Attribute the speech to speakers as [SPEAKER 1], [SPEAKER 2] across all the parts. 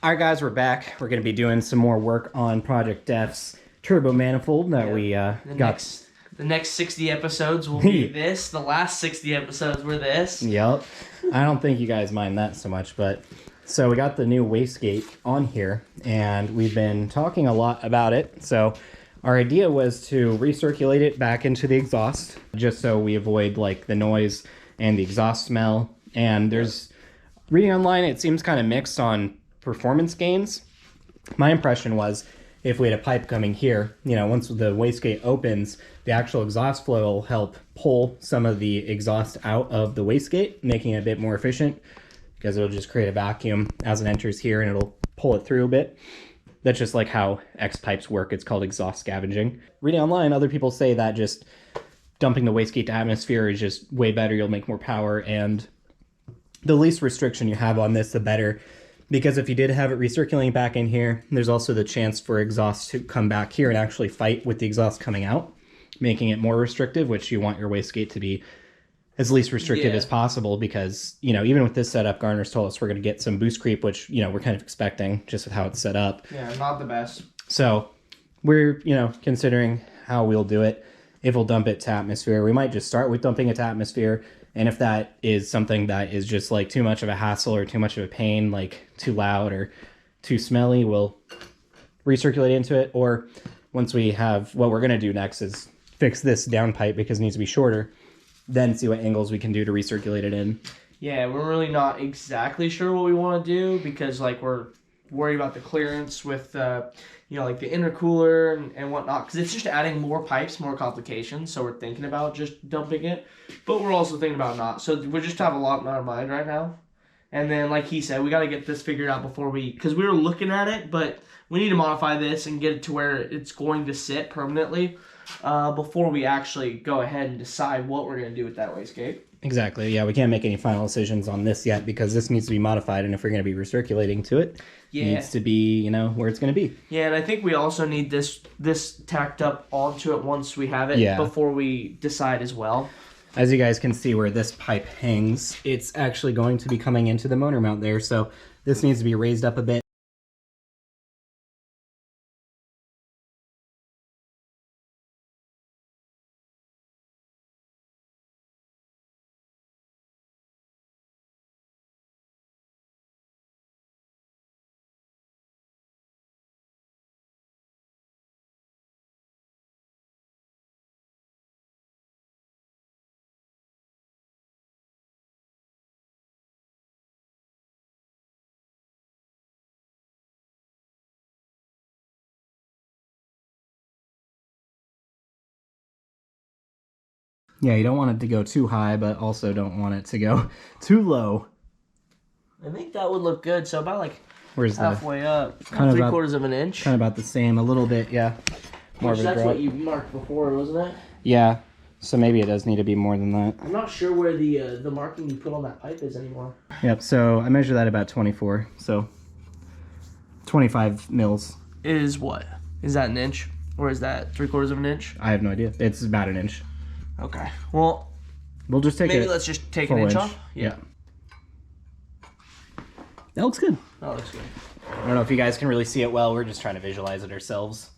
[SPEAKER 1] All right, guys, we're back. We're going to be doing some more work on Project Def's turbo manifold that we got.
[SPEAKER 2] The next 60 episodes will be this. The last 60 episodes were this.
[SPEAKER 1] Yep. I don't think you guys mind that so much, but so we got the new wastegate on here, and we've been talking a lot about it. So our idea was to recirculate it back into the exhaust, just so we avoid like the noise and the exhaust smell. And there's reading online, it seems kind of mixed on performance gains. My impression was if we had a pipe coming here, you know, once the wastegate opens, the actual exhaust flow will help pull some of the exhaust out of the wastegate, making it a bit more efficient because it'll just create a vacuum as it enters here and it'll pull it through a bit. That's just like how X pipes work. It's called exhaust scavenging. Reading online, other people say that just dumping the wastegate to atmosphere is just way better. You'll make more power, and the least restriction you have on this, the better. Because if you did have it recirculating back in here, there's also the chance for exhaust to come back here and actually fight with the exhaust coming out, making it more restrictive, which you want your wastegate to be as least restrictive as possible, because, you know, even with this setup, Garner's told us we're going to get some boost creep, which, you know, we're kind of expecting just with how it's set up.
[SPEAKER 2] Yeah, not the best.
[SPEAKER 1] So we're, you know, considering how we'll do it. If we'll dump it to atmosphere, we might just start with dumping it to atmosphere. And if that is something that is just like too much of a hassle or too much of a pain, like too loud or too smelly, we'll recirculate into it. Or once we have, what we're going to do next is fix this downpipe because it needs to be shorter, then see what angles we can do to recirculate it in.
[SPEAKER 2] Yeah, we're really not exactly sure what we want to do because like we're worried about the clearance with you know, like the intercooler and whatnot, because it's just adding more pipes, more complications. So we're thinking about just dumping it, but we're also thinking about not. So we just have a lot in our mind right now. And then, like he said, we got to get this figured out before because we were looking at it, but we need to modify this and get it to where it's going to sit permanently before we actually go ahead and decide what we're going to do with that wastegate. Exactly.
[SPEAKER 1] Yeah, we can't make any final decisions on this yet because this needs to be modified, and if we're going to be recirculating to it, it needs to be, you know, where it's going to be.
[SPEAKER 2] Yeah, and I think we also need this tacked up onto it once we have it before we decide as well.
[SPEAKER 1] As you guys can see where this pipe hangs, it's actually going to be coming into the motor mount there, so this needs to be raised up a bit. Yeah, you don't want it to go too high, but also don't want it to go too low.
[SPEAKER 2] I think that would look good. So about like
[SPEAKER 1] where's
[SPEAKER 2] halfway up,
[SPEAKER 1] kind of
[SPEAKER 2] 3/4 of an inch.
[SPEAKER 1] Kind of about the same, a little bit, yeah.
[SPEAKER 2] More that's drop. What you marked before, wasn't it?
[SPEAKER 1] Yeah, so maybe it does need to be more than that.
[SPEAKER 2] I'm not sure where the marking you put on that pipe is anymore.
[SPEAKER 1] Yep, so I measured that about 24, so 25 mils.
[SPEAKER 2] Is what? Is that an inch? Or is that 3/4 of an inch?
[SPEAKER 1] I have no idea. It's about an inch.
[SPEAKER 2] Okay. Well,
[SPEAKER 1] we'll just take
[SPEAKER 2] maybe let's just take an inch off.
[SPEAKER 1] Yeah. That looks good.
[SPEAKER 2] That looks good.
[SPEAKER 1] I don't know if you guys can really see it well. We're just trying to visualize it ourselves.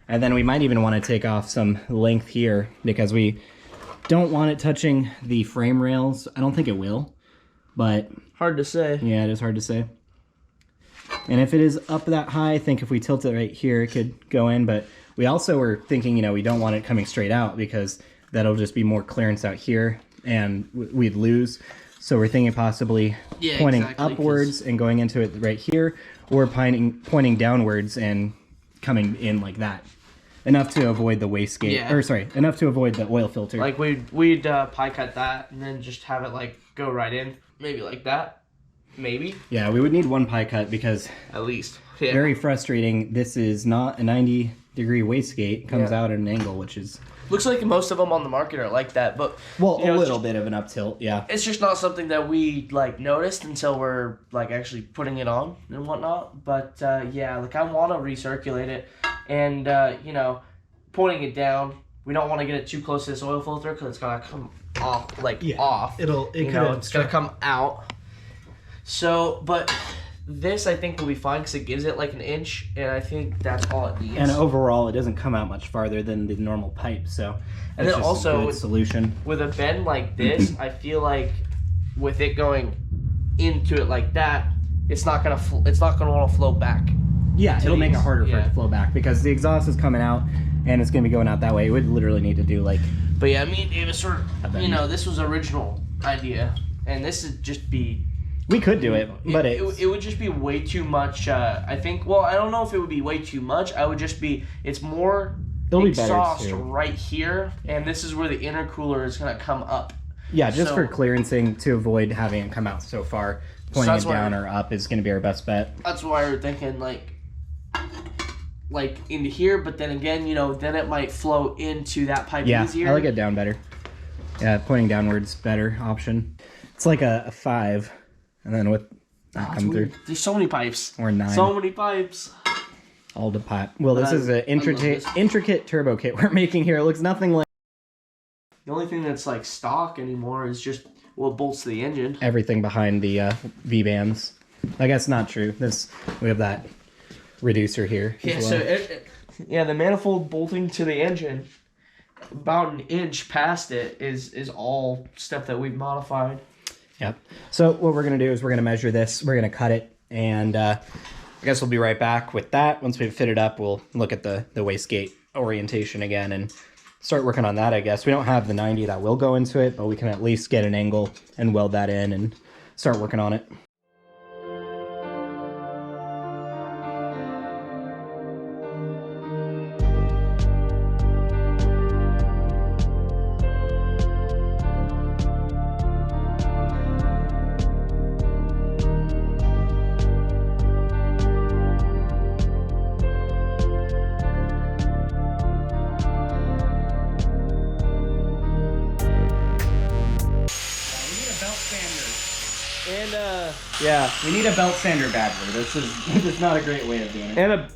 [SPEAKER 1] And then we might even want to take off some length here because we don't want it touching the frame rails. I don't think it will, but
[SPEAKER 2] hard to say.
[SPEAKER 1] Yeah, it is hard to say. And if it is up that high, I think if we tilt it right here, it could go in. But we also were thinking, you know, we don't want it coming straight out because that'll just be more clearance out here and we'd lose. So we're thinking possibly pointing upwards and going into it right here, or pointing downwards and coming in like that. Enough to avoid the wastegate, or sorry, enough to avoid the oil filter.
[SPEAKER 2] Like we'd pie cut that and then just have it like go right in, maybe like that. Maybe.
[SPEAKER 1] Yeah, we would need one pie cut because
[SPEAKER 2] at least.
[SPEAKER 1] Yeah. Very frustrating. This is not a 90-degree wastegate. It comes out at an angle, which is
[SPEAKER 2] looks like most of them on the market are like that, but
[SPEAKER 1] well, a little bit of an up tilt. Yeah.
[SPEAKER 2] It's just not something that we like noticed until we're like actually putting it on and whatnot. But yeah, like I want to recirculate it, and you know, pointing it down. We don't want to get it too close to this oil filter because it's gonna come off, like off. It's gonna come out. So, but this I think will be fine because it gives it like an inch, and I think that's all it needs.
[SPEAKER 1] And overall, it doesn't come out much farther than the normal pipe, so
[SPEAKER 2] and then
[SPEAKER 1] just
[SPEAKER 2] also
[SPEAKER 1] a good solution.
[SPEAKER 2] With a bend like this, I feel like with it going into it like that, it's not gonna want to flow back.
[SPEAKER 1] Yeah, it'll make it harder for it to flow back because the exhaust is coming out and it's gonna be going out that way. It would literally need to do like.
[SPEAKER 2] But yeah, I mean, it was sort of, you know, this was original idea, and this would just be.
[SPEAKER 1] We could do it, but
[SPEAKER 2] it would just be way too much. I think. Well, I don't know if it would be way too much. I would just be. It's more exhaust right here, and this is where the intercooler is gonna come up.
[SPEAKER 1] Yeah, just for clearancing to avoid having it come out so far. Pointing it down or up is gonna be our best bet.
[SPEAKER 2] That's why we're thinking like into here, but then again, you know, then it might flow into that pipe easier.
[SPEAKER 1] Yeah, I like it down better. Yeah, pointing downwards better option. It's like a 5. And then with that come through.
[SPEAKER 2] There's so many pipes.
[SPEAKER 1] Or 9.
[SPEAKER 2] So many pipes.
[SPEAKER 1] All the pipe. Well, this is an intricate turbo kit we're making here. It looks nothing like.
[SPEAKER 2] The only thing that's like stock anymore is just it bolts to the engine.
[SPEAKER 1] Everything behind the V-bands. I guess not true. We have that reducer here.
[SPEAKER 2] Yeah. So the manifold bolting to the engine, about an inch past it is all stuff that we've modified.
[SPEAKER 1] Yep. So what we're going to do is we're going to measure this. We're going to cut it. And I guess we'll be right back with that. Once we've fit it up, we'll look at the wastegate orientation again and start working on that, I guess. We don't have the 90 that will go into it, but we can at least get an angle and weld that in and start working on it. Yeah, we need a belt sander badly. This is not a great way of doing it.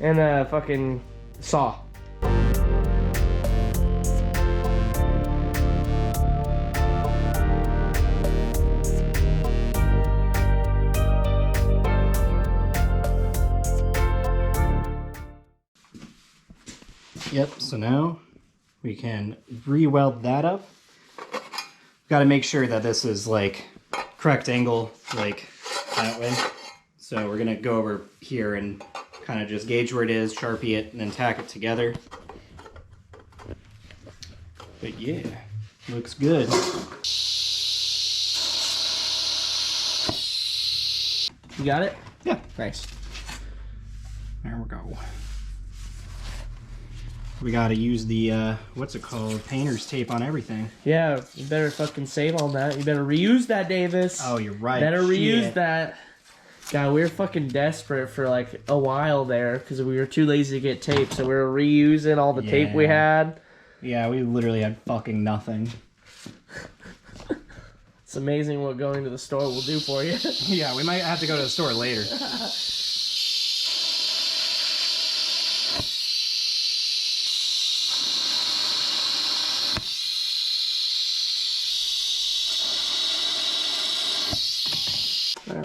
[SPEAKER 2] And a fucking saw.
[SPEAKER 1] Yep, so now we can re-weld that up. Got to make sure that this is like correct angle, like that way. So we're gonna go over here and kind of just gauge where it is, Sharpie it, and then tack it together. But yeah, looks good.
[SPEAKER 2] You got it?
[SPEAKER 1] Yeah.
[SPEAKER 2] Nice.
[SPEAKER 1] There we go. We gotta use the, what's it called? Painter's tape on everything.
[SPEAKER 2] Yeah, you better fucking save on that. You better reuse that, Davis.
[SPEAKER 1] Oh, you're right.
[SPEAKER 2] Better reuse that. God, we were fucking desperate for like a while there because we were too lazy to get tape, so we were reusing all the tape we had.
[SPEAKER 1] Yeah, we literally had fucking nothing.
[SPEAKER 2] It's amazing what going to the store will do for you.
[SPEAKER 1] Yeah, we might have to go to the store later.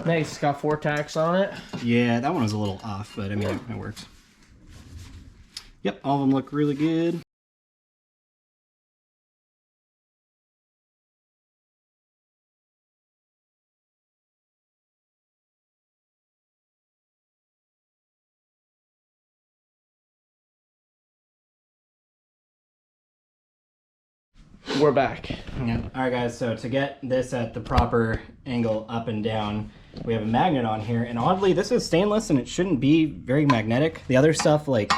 [SPEAKER 2] Nice, got 4 tacks on it.
[SPEAKER 1] Yeah, that one was a little off, but I mean, it works. Yep, all of them look really good.
[SPEAKER 2] We're back.
[SPEAKER 1] Yeah. Alright guys, so to get this at the proper angle up and down, we have a magnet on here, and oddly this is stainless and it shouldn't be very magnetic. The other stuff like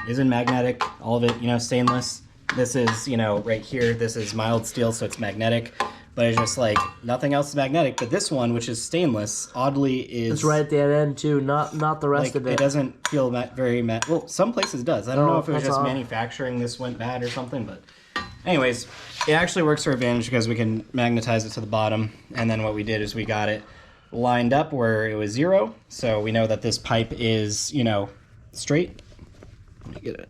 [SPEAKER 1] isn't magnetic, all of it, you know, stainless. This is, you know, right here, this is mild steel, so it's magnetic, but it's just like nothing else is magnetic. But this one, which is stainless, oddly is...
[SPEAKER 2] It's right at the end too, not the rest of it.
[SPEAKER 1] It doesn't feel very well, some places it does. I don't know if it was just manufacturing this went bad or something, but anyways, it actually works to our advantage because we can magnetize it to the bottom, and then what we did is we got it lined up where it was 0, so we know that this pipe is, you know, straight. Let me get it.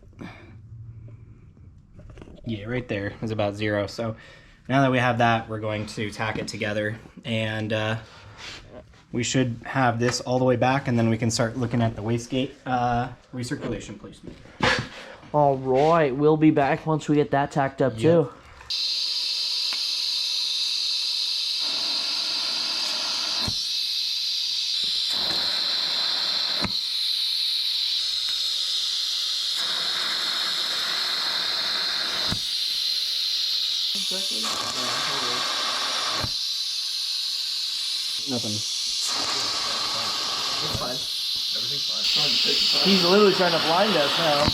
[SPEAKER 1] Yeah, right there is about 0. So now that we have that, we're going to tack it together, and we should have this all the way back, and then we can start looking at the wastegate recirculation placement.
[SPEAKER 2] All right, we'll be back once we get that tacked up too.
[SPEAKER 1] Nothing.
[SPEAKER 2] It's fine. Everything's fine. He's literally trying to blind us now.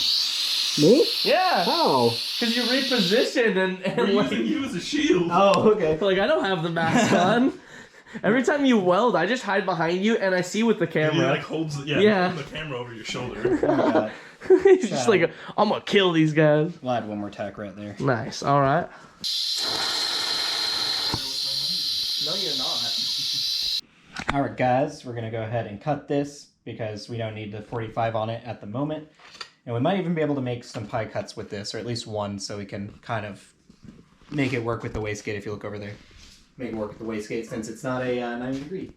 [SPEAKER 1] Me?
[SPEAKER 2] Yeah.
[SPEAKER 1] How?
[SPEAKER 2] Because you repositioned and
[SPEAKER 3] We're
[SPEAKER 2] like,
[SPEAKER 3] using you as a shield.
[SPEAKER 1] Oh, okay.
[SPEAKER 2] like I don't have the mask on. Every time you weld, I just hide behind you and I see with the
[SPEAKER 3] And
[SPEAKER 2] camera.
[SPEAKER 3] he like holds the camera over your shoulder.
[SPEAKER 1] Oh,
[SPEAKER 2] He's just like, I'm gonna kill these guys.
[SPEAKER 1] we'll add one more tack right there.
[SPEAKER 2] Nice. All right. No, you're not.
[SPEAKER 1] All right, guys, we're gonna go ahead and cut this because we don't need the 45 on it at the moment. And we might even be able to make some pie cuts with this, or at least one, so we can kind of make it work with the wastegate if you look over there. Make it work with the wastegate since it's not a 90 degree.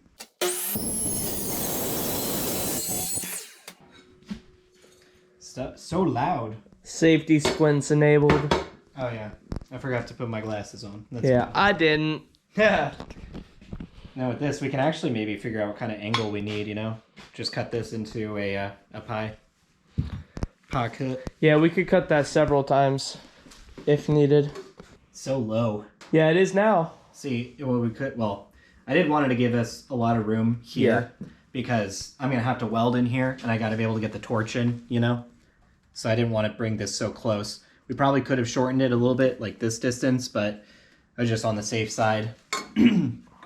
[SPEAKER 1] So loud.
[SPEAKER 2] Safety squints enabled.
[SPEAKER 1] Oh yeah, I forgot to put my glasses on. That's
[SPEAKER 2] Yeah, I didn't.
[SPEAKER 1] Yeah. Now with this, we can actually maybe figure out what kind of angle we need, you know? Just cut this into a pie cut.
[SPEAKER 2] Yeah, we could cut that several times if needed.
[SPEAKER 1] So low.
[SPEAKER 2] Yeah, it is now.
[SPEAKER 1] See, well, I did want it to give us a lot of room here because I'm going to have to weld in here and I got to be able to get the torch in, you know? So I didn't want to bring this so close. We probably could have shortened it a little bit, like this distance, but I was just on the safe side.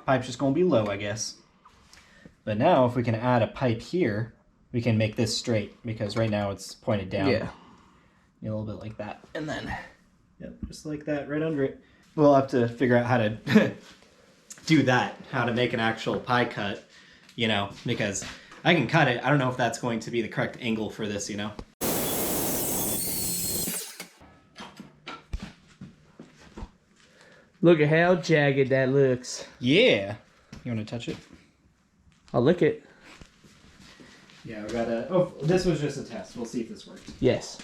[SPEAKER 1] Pipe's just going to be low, I guess. But now if we can add a pipe here, we can make this straight because right now it's pointed down.
[SPEAKER 2] Yeah.
[SPEAKER 1] A little bit like that. And then, yep, just like that right under it. We'll have to figure out how to do that, how to make an actual pie cut, you know, because I can cut it. I don't know if that's going to be the correct angle for this, you know.
[SPEAKER 2] Look at how jagged that looks.
[SPEAKER 1] Yeah. You want to touch it?
[SPEAKER 2] I'll lick it.
[SPEAKER 1] Yeah, we gotta... Oh, this was just a test. We'll see if this works.
[SPEAKER 2] Yes.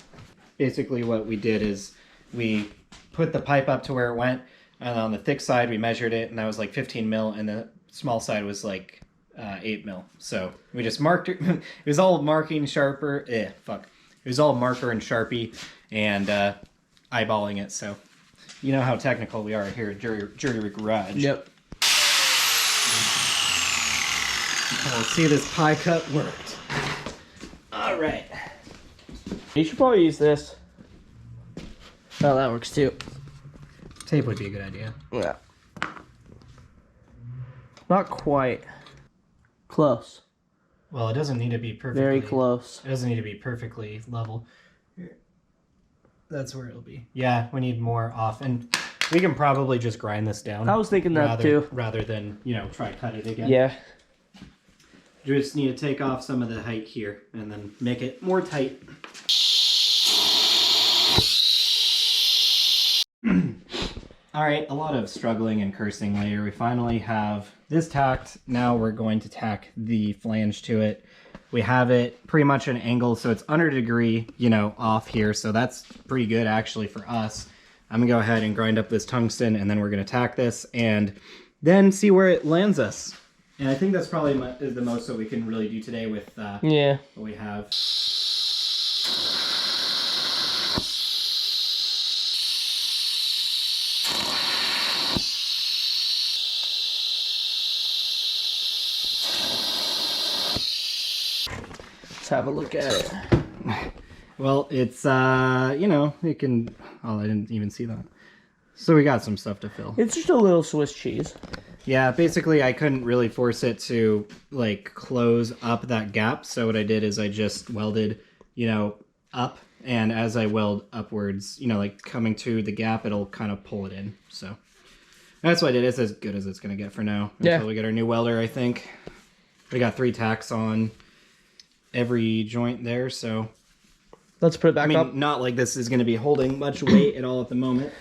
[SPEAKER 1] Basically what we did is we put the pipe up to where it went, and on the thick side we measured it, and that was like 15 mil, and the small side was like 8 mil. So we just marked it. It was all marking sharper. It was all marker and Sharpie and eyeballing it. So you know how technical we are here at Jury Garage.
[SPEAKER 2] Yep.
[SPEAKER 1] Let's see if this pie cut worked. All right.
[SPEAKER 2] You should probably use this. Oh, that works too.
[SPEAKER 1] Tape would be a good idea.
[SPEAKER 2] Yeah. Not quite. Close.
[SPEAKER 1] Well, it doesn't need to be perfectly...
[SPEAKER 2] Very close.
[SPEAKER 1] It doesn't need to be perfectly level. Here. That's where it'll be. Yeah, we need more off. And we can probably just grind this down.
[SPEAKER 2] I was thinking that too.
[SPEAKER 1] Rather than, you know, try to cut it again.
[SPEAKER 2] Yeah.
[SPEAKER 1] You just need to take off some of the height here and then make it more tight. All right, a lot of struggling and cursing later. We finally have this tacked. Now we're going to tack the flange to it. We have it pretty much an angle, so it's under a degree, you know, off here. So that's pretty good actually for us. I'm gonna go ahead and grind up this tungsten, and then we're gonna tack this and then see where it lands us. And I think that's probably is the most that we can really do today with what we have.
[SPEAKER 2] Let's have a look at it.
[SPEAKER 1] Well, it's, you know, it can... Oh, I didn't even see that. So we got some stuff to fill.
[SPEAKER 2] It's just a little Swiss cheese.
[SPEAKER 1] Yeah, basically I couldn't really force it to, like, close up that gap. So what I did is I just welded, you know, up. And as I weld upwards, you know, like, coming to the gap, it'll kind of pull it in. So that's what I did. It's as good as it's going to get for now. Until we get our new welder, I think. We got 3 tacks on every joint there, so...
[SPEAKER 2] Let's put it back up.
[SPEAKER 1] Not like this is going to be holding much weight at all at the moment.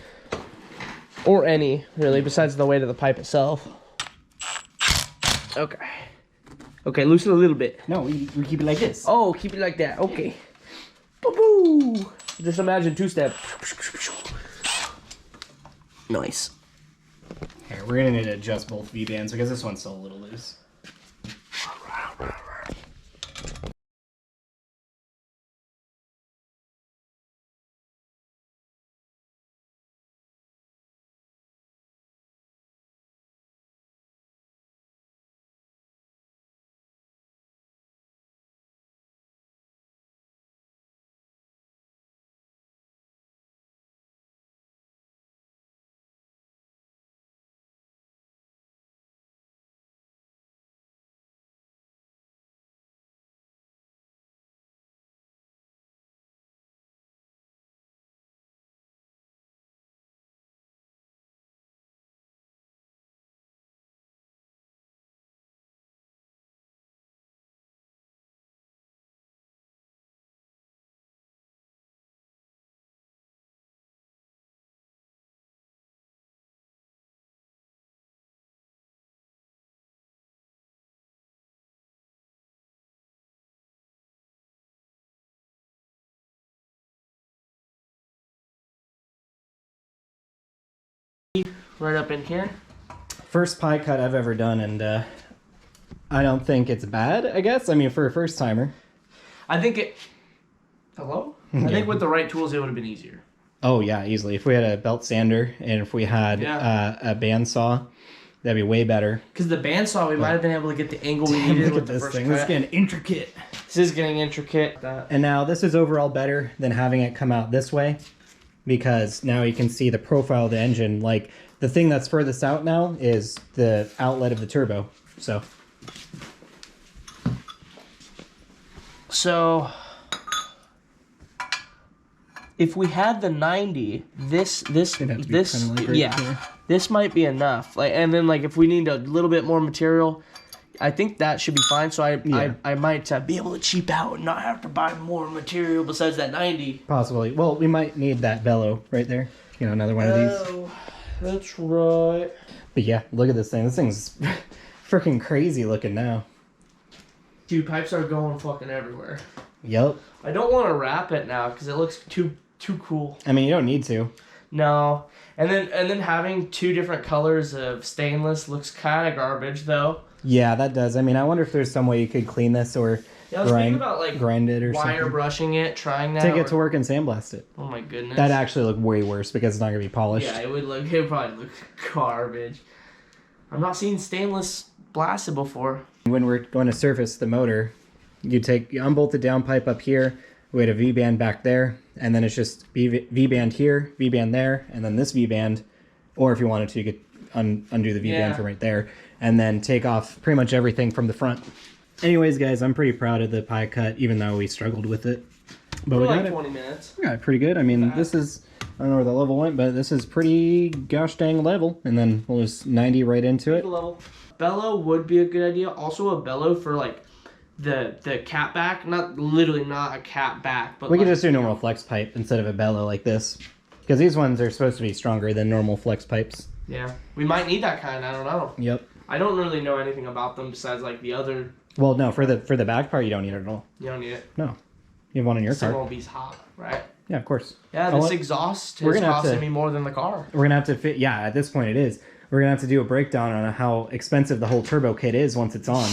[SPEAKER 2] Or any, really, besides the weight of the pipe itself. Okay. Okay, loosen a little bit.
[SPEAKER 1] No, we keep it like this.
[SPEAKER 2] Oh, keep it like that. Okay. Boo-boo. Just imagine two-step. Nice.
[SPEAKER 1] Here, we're gonna need to adjust both V-bands because this one's still a little loose.
[SPEAKER 2] Right up in here.
[SPEAKER 1] First pie cut I've ever done, and I don't think it's bad, I guess. I mean, for a first timer.
[SPEAKER 2] I think it... Hello? I think with the right tools, it would have been easier.
[SPEAKER 1] Oh, yeah, easily. If we had a belt sander and if we had a bandsaw, that'd be way better.
[SPEAKER 2] Because the bandsaw, we might have been able to get the angle we needed with the first cut.
[SPEAKER 1] This is getting intricate.
[SPEAKER 2] This is getting intricate.
[SPEAKER 1] And now this is overall better than having it come out this way, because now you can see the profile of the engine. Like, the thing that's furthest out now is the outlet of the turbo.
[SPEAKER 2] So if we had the 90, this might be enough. Like, and then like if we need a little bit more material, I think that should be fine. So I might be able to cheap out and not have to buy more material besides that 90.
[SPEAKER 1] Possibly. Well, we might need that bellow right there. You know, another one of these.
[SPEAKER 2] That's right.
[SPEAKER 1] But yeah, look at this thing. This thing's freaking crazy looking now.
[SPEAKER 2] Dude, pipes are going fucking everywhere.
[SPEAKER 1] Yep.
[SPEAKER 2] I don't want to wrap it now because it looks too cool.
[SPEAKER 1] I mean, you don't need to.
[SPEAKER 2] No. And then having two different colors of stainless looks kind of garbage though.
[SPEAKER 1] Yeah, that does. I mean, I wonder if there's some way you could clean this or
[SPEAKER 2] I was thinking about like
[SPEAKER 1] grind it or
[SPEAKER 2] wire
[SPEAKER 1] something.
[SPEAKER 2] brushing it, trying that.
[SPEAKER 1] Take it to work and sandblast it.
[SPEAKER 2] Oh my goodness.
[SPEAKER 1] That'd actually look way worse because it's not gonna be polished.
[SPEAKER 2] Yeah, it would probably look garbage. I'm not seeing stainless blasted before.
[SPEAKER 1] When we're going to surface the motor, you unbolt the downpipe up here, we had a V-band back there, and then it's just V-band here, V-band there, and then this V-band, or if you wanted to, you could undo the V-band from right there, and then take off pretty much everything from the front. Anyways, guys, I'm pretty proud of the pie cut, even though we struggled with it. But we got
[SPEAKER 2] like
[SPEAKER 1] it.
[SPEAKER 2] 20 minutes.
[SPEAKER 1] We got it pretty good. I mean, this is, I don't know where the level went, but this is pretty gosh dang level. And then we'll just 90 right into it.
[SPEAKER 2] Level. Bellow would be a good idea. Also a bellow for like the cat back. Not literally not a cat back, but
[SPEAKER 1] we could just do normal flex pipe instead of a bellow like this. Because these ones are supposed to be stronger than normal flex pipes.
[SPEAKER 2] Yeah. We might need that kind, I don't know.
[SPEAKER 1] Yep.
[SPEAKER 2] I don't really know anything about them besides like the other.
[SPEAKER 1] Well, no, for the back part, you don't need it at all.
[SPEAKER 2] You don't need it.
[SPEAKER 1] No. You have one in your car.
[SPEAKER 2] It won't be hot, right?
[SPEAKER 1] Yeah, of course.
[SPEAKER 2] Yeah, this exhaust is costing me more than the car.
[SPEAKER 1] We're going to have to fit, yeah, at this point it is. We're going to have to do a breakdown on how expensive the whole turbo kit is once it's on.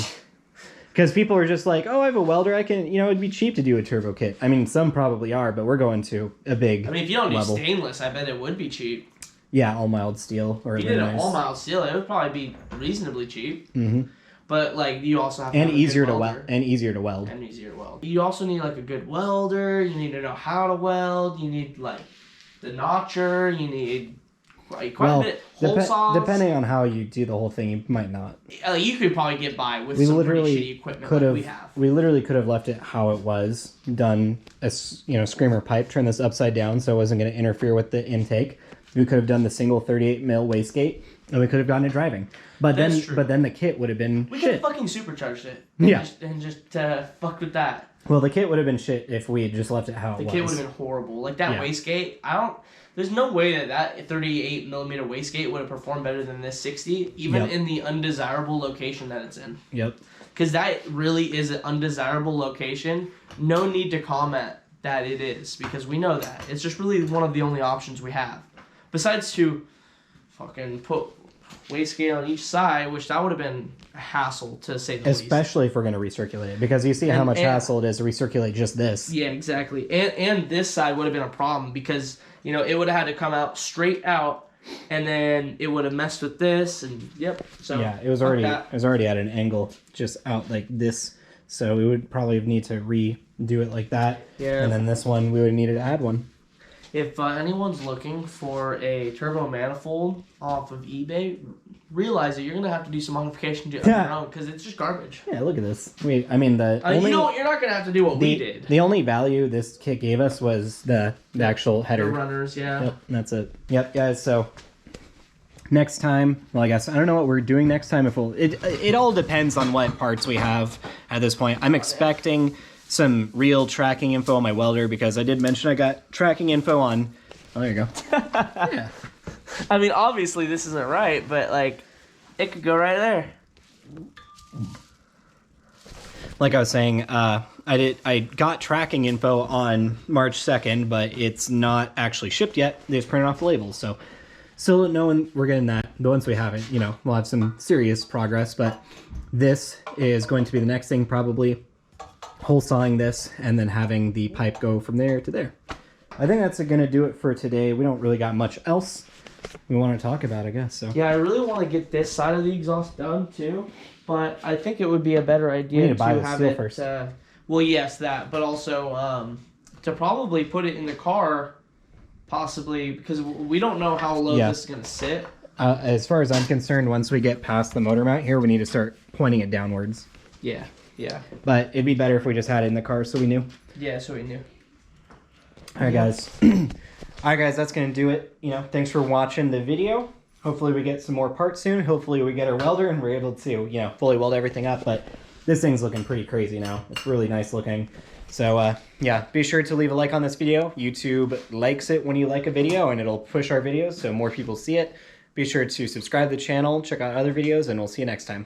[SPEAKER 1] Because people are just like, oh, I have a welder, I can, it'd be cheap to do a turbo kit. I mean, some probably are, but we're going to a big
[SPEAKER 2] I mean, if you don't
[SPEAKER 1] level.
[SPEAKER 2] do stainless, I bet it would be cheap.
[SPEAKER 1] Yeah, all mild steel. Or
[SPEAKER 2] if you did an all mild steel, it would probably be reasonably cheap.
[SPEAKER 1] Mm-hmm.
[SPEAKER 2] But like you also have to
[SPEAKER 1] and
[SPEAKER 2] have
[SPEAKER 1] easier
[SPEAKER 2] a good
[SPEAKER 1] to
[SPEAKER 2] welder.
[SPEAKER 1] weld. And easier to weld.
[SPEAKER 2] And easier to weld. You also need like a good welder. You need to know how to weld. You need like the notcher. You need quite a bit. Hole saws.
[SPEAKER 1] Depending on how you do the whole thing, you might not.
[SPEAKER 2] You could probably get by with some pretty shitty equipment like we have.
[SPEAKER 1] We literally could have left it how it was, done a screamer pipe, turn this upside down so it wasn't going to interfere with the intake. We could have done the single 38mm wastegate, and we could have gotten it driving. But then the kit would have been
[SPEAKER 2] We
[SPEAKER 1] shit.
[SPEAKER 2] could have fucking supercharged it.
[SPEAKER 1] Yeah.
[SPEAKER 2] And just fucked with that.
[SPEAKER 1] Well, the kit would have been shit if we had just left it how it was.
[SPEAKER 2] The kit would have been horrible. Like that wastegate, there's no way that 38mm wastegate would have performed better than this 60, even in the undesirable location that it's in.
[SPEAKER 1] Yep.
[SPEAKER 2] because that really is an undesirable location. No need to comment that it is, because we know that. It's just really one of the only options we have. Besides to fucking put wastegate on each side, which that would have been a hassle to say the least.
[SPEAKER 1] Especially if we're going to recirculate it, because you see how much hassle it is to recirculate just this.
[SPEAKER 2] Yeah, exactly. And this side would have been a problem because, you know, it would have had to come out straight out, and then it would have messed with this, and yep. So
[SPEAKER 1] yeah, it was already at an angle just out like this, so we would probably need to redo it like that.
[SPEAKER 2] Yeah.
[SPEAKER 1] And then this one we would need to add one.
[SPEAKER 2] If anyone's looking for a turbo manifold off of eBay, realize that you're gonna have to do some modification to it on your own, because it's just garbage.
[SPEAKER 1] Yeah, look at this. You know what?
[SPEAKER 2] You're not gonna have to do what we did.
[SPEAKER 1] The only value this kit gave us was the actual header.
[SPEAKER 2] The runners, yeah.
[SPEAKER 1] Yep, that's it. Yep, guys. So next time, well, I guess I don't know what we're doing next time. If it all depends on what parts we have at this point. I'm expecting some real tracking info on my welder, because I did mention I got tracking info on. Oh, there you go. Yeah.
[SPEAKER 2] I mean, obviously this isn't right, but like, it could go right there.
[SPEAKER 1] Like I was saying, I got tracking info on March 2nd, but it's not actually shipped yet. They just printed off the labels, so still don't know when we're getting that. But once we have it, you know, we'll have some serious progress. But this is going to be the next thing, probably hole sawing this and then having the pipe go from there to there. I think that's going to do it for today. We don't really got much else we want to talk about, I guess. So
[SPEAKER 2] yeah, I really want to get this side of the exhaust done too, but I think it would be a better idea
[SPEAKER 1] to buy the
[SPEAKER 2] have
[SPEAKER 1] steel
[SPEAKER 2] it
[SPEAKER 1] first.
[SPEAKER 2] Well, yes, that, but also to probably put it in the car, possibly, because we don't know how low this is going to sit.
[SPEAKER 1] As far as I'm concerned, once we get past the motor mount here, we need to start pointing it downwards.
[SPEAKER 2] Yeah.
[SPEAKER 1] But it'd be better if we just had it in the car so we knew.
[SPEAKER 2] Yeah, so we knew.
[SPEAKER 1] All right, guys. All right, guys, that's going to do it. You know, thanks for watching the video. Hopefully we get some more parts soon. Hopefully we get our welder and we're able to, you know, fully weld everything up. But this thing's looking pretty crazy now. It's really nice looking. So, yeah, be sure to leave a like on this video. YouTube likes it when you like a video, and it'll push our videos so more people see it. Be sure to subscribe to the channel, check out other videos, and we'll see you next time.